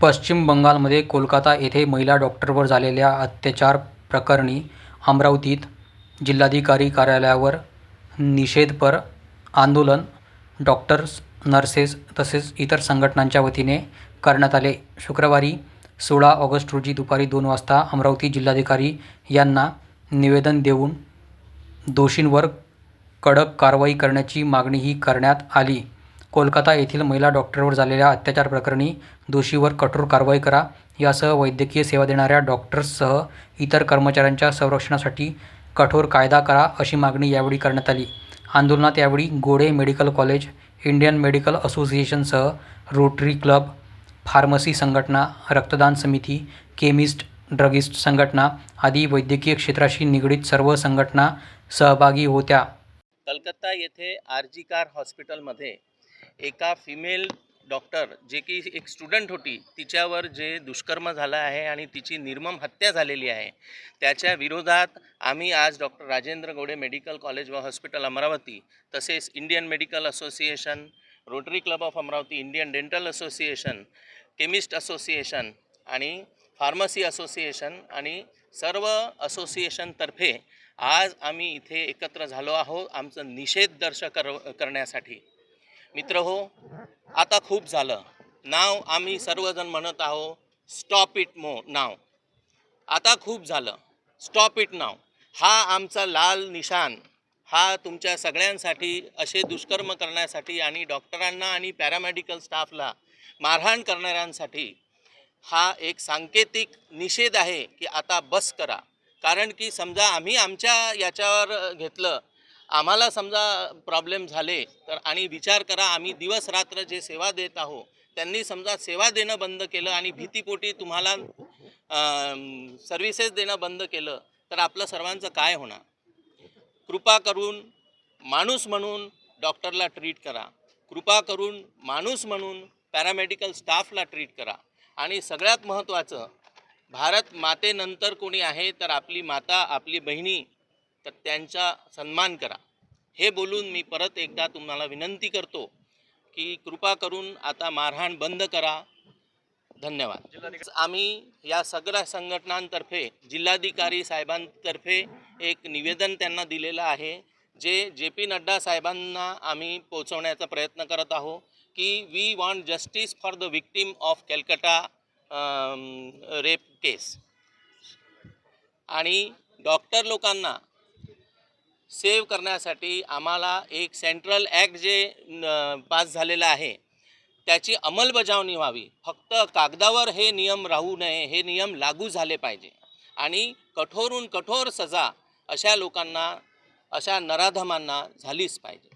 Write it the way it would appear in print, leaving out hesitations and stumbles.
पश्चिम बंगालमध्ये कोलकाता येथे महिला डॉक्टरवर झालेल्या अत्याचार प्रकरणी अमरावतीत जिल्हाधिकारी कार्यालयावर निषेधपर आंदोलन डॉक्टर्स, नर्सेस तसेच इतर संघटनांच्या वतीने करण्यात आले. शुक्रवारी 16 ऑगस्ट रोजी दुपारी 2 वाजता अमरावती जिल्हाधिकारी यांना निवेदन देऊन दोषींवर कडक कारवाई करण्याची मागणीही करण्यात आली. कोलकाता येथील महिला डॉक्टरवर झालेल्या अत्याचार प्रकरणी दोषीवर कठोर कारवाई करा, यासह वैद्यकीय सेवा देणाऱ्या डॉक्टर्ससह इतर कर्मचाऱ्यांच्या संरक्षणासाठी कठोर कायदा करा, अशी मागणी यावेळी करण्यात आली. आंदोलनात यावेळी Gode medical college, Indian medical असोसिएशनसह रोटरी क्लब, फार्मसी संघटना, रक्तदान समिती, केमिस्ट, ड्रगिस्ट संघटना आदी वैद्यकीय क्षेत्राशी निगडीत सर्व संघटना सहभागी होत्या. कलकत्ता येथे आरजी कार हॉस्पिटलमध्ये एका फिमेल डॉक्टर, जे की एक स्टुडंट होती, तिच्यावर जे दुष्कर्म झालं आहे आणि तिची निर्मम हत्या झालेली आहे, त्याच्या विरोधात आम्ही आज doctor Rajendra Gode medical college व हॉस्पिटल अमरावती, तसेच Indian medical association, rotary club of Amravati, Indian dental association, chemist association आणि फार्मसी असोसिएशन आणि सर्व असोसिएशनतर्फे आज आम्ही इथे एकत्र झालो आहोत आमचं निषेध करण्यासाठी. मित्रहो, आता खूप झालं. नाव आम्ही सर्वजण म्हणत आहोत, स्टॉप इट नाव. आता खूप झालं, स्टॉप इट नाव. हा आमचा लाल निशाण, हा तुमच्या सगळ्यांसाठी, असे दुष्कर्म करण्यासाठी आणि डॉक्टरांना आणि पॅरामेडिकल स्टाफला मारहाण करणाऱ्यांसाठी हा एक सांकेतिक निषेध आहे की आता बस करा. कारण की समजा आम्ही आमच्या याच्यावर घेतलं, आम्हाला समजा प्रॉब्लेम झाले तर, आणि विचार करा आम्ही दिवस रात्र जे सेवा देत आहोत, त्यांनी समजा सेवा देणं बंद केलं आणि भीतीपोटी तुम्हाला सर्व्हिसेस देणं बंद केलं तर आपलं सर्वांचं काय होणार. कृपा करून माणूस म्हणून डॉक्टरला ट्रीट करा, कृपा करून माणूस म्हणून पॅरामेडिकल स्टाफला ट्रीट करा, आणि सगळ्यात महत्त्वाचं, भारत मातेनंतर कोणी आहे तर आपली माता, आपली बहिणी, तर त्यांचा सन्मान करा. हे बोलून मी परत एकदा तुम्हाला विनंती करतो की कृपा करून आता मारहाण बंद करा. धन्यवाद. आम्ही या सगळ्या संघटनांतर्फे जिल्हाधिकारी साहेबांतर्फे एक निवेदन त्यांना दिलेलं आहे, जे JP नड्डा साहेबांना आम्ही पोहोचवण्याचा प्रयत्न करत आहोत की we want justice for the victim of Calcutta rape case. आणि डॉक्टर लोकांना सेव्ह करण्यासाठी आम्हाला एक सेंट्रल ॲक्ट जे पास झालेलं आहे त्याची अंमलबजावणी व्हावी. फक्त कागदावर हे नियम राहू नये, हे नियम लागू झाले पाहिजे आणि कठोरून कठोर सजा अशा लोकांना, अशा नराधमांना झालीच पाहिजे.